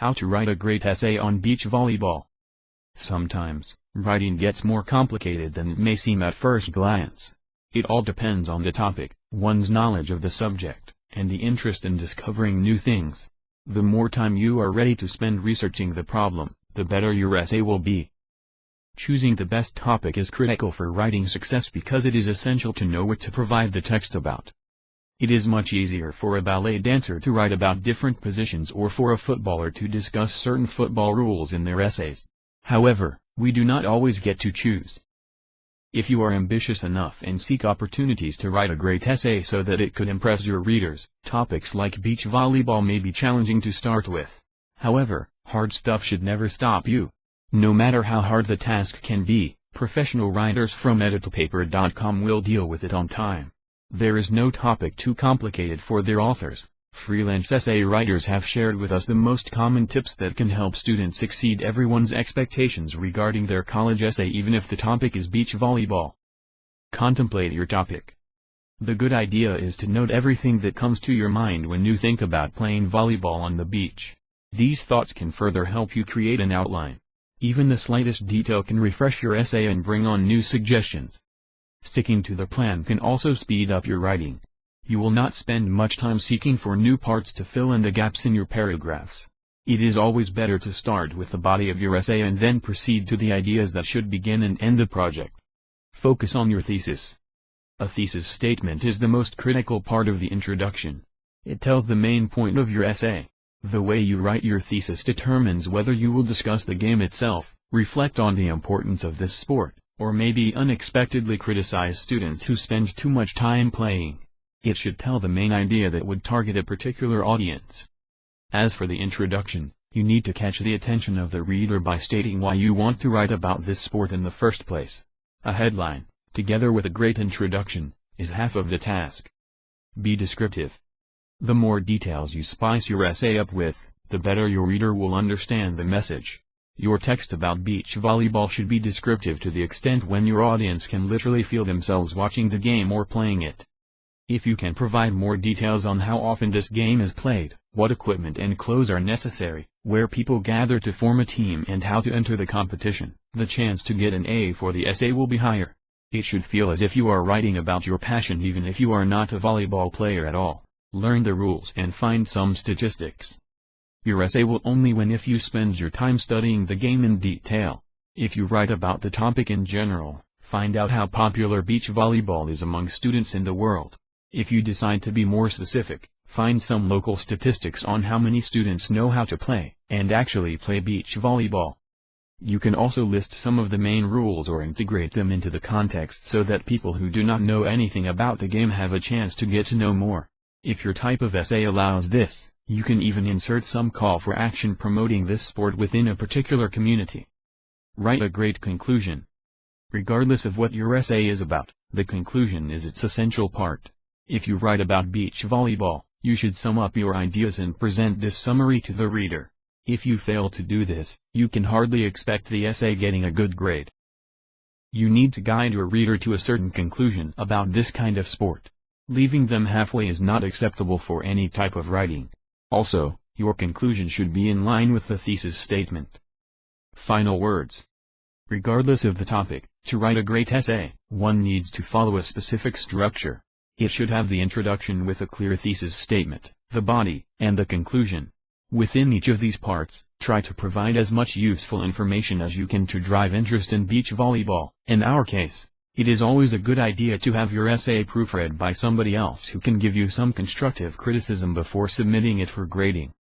How to write a great essay on beach volleyball. Sometimes, writing gets more complicated than it may seem at first glance. It all depends on the topic, one's knowledge of the subject, and the interest in discovering new things. The more time you are ready to spend researching the problem, the better your essay will be. Choosing the best topic is critical for writing success because it is essential to know what to provide the text about. It is much easier for a ballet dancer to write about different positions or for a footballer to discuss certain football rules in their essays. However, we do not always get to choose. If you are ambitious enough and seek opportunities to write a great essay so that it could impress your readers, topics like beach volleyball may be challenging to start with. However, hard stuff should never stop you. No matter how hard the task can be, professional writers from Editapaper.com will deal with it on time. There is no topic too complicated for their authors. Freelance essay writers have shared with us the most common tips that can help students exceed everyone's expectations regarding their college essay, even if the topic is beach volleyball. Contemplate your topic. The good idea is to note everything that comes to your mind when you think about playing volleyball on the beach. These thoughts can further help you create an outline. Even the slightest detail can refresh your essay and bring on new suggestions. Sticking to the plan can also speed up your writing. You will not spend much time seeking for new parts to fill in the gaps in your paragraphs. It is always better to start with the body of your essay and then proceed to the ideas that should begin and end the project. Focus on your thesis. A thesis statement is the most critical part of the introduction. It tells the main point of your essay. The way you write your thesis determines whether you will discuss the game itself, reflect on the importance of this sport, or maybe unexpectedly criticize students who spend too much time playing. It should tell the main idea that would target a particular audience. As for the introduction, you need to catch the attention of the reader by stating why you want to write about this sport in the first place. A headline, together with a great introduction, is half of the task. Be descriptive. The more details you spice your essay up with, the better your reader will understand the message. Your text about beach volleyball should be descriptive to the extent when your audience can literally feel themselves watching the game or playing it. If you can provide more details on how often this game is played, what equipment and clothes are necessary, where people gather to form a team and how to enter the competition, the chance to get an A for the essay will be higher. It should feel as if you are writing about your passion even if you are not a volleyball player at all. Learn the rules and find some statistics. Your essay will only win if you spend your time studying the game in detail. If you write about the topic in general, find out how popular beach volleyball is among students in the world. If you decide to be more specific, find some local statistics on how many students know how to play, and actually play beach volleyball. You can also list some of the main rules or integrate them into the context so that people who do not know anything about the game have a chance to get to know more. If your type of essay allows this, you can even insert some call for action promoting this sport within a particular community. Write a great conclusion. Regardless of what your essay is about, the conclusion is its essential part. If you write about beach volleyball, you should sum up your ideas and present this summary to the reader. If you fail to do this, you can hardly expect the essay getting a good grade. You need to guide your reader to a certain conclusion about this kind of sport. Leaving them halfway is not acceptable for any type of writing. Also, your conclusion should be in line with the thesis statement. Final words. Regardless of the topic, to write a great essay, one needs to follow a specific structure. It should have the introduction with a clear thesis statement, the body, and the conclusion. Within each of these parts, try to provide as much useful information as you can to drive interest in beach volleyball. In our case, it is always a good idea to have your essay proofread by somebody else who can give you some constructive criticism before submitting it for grading.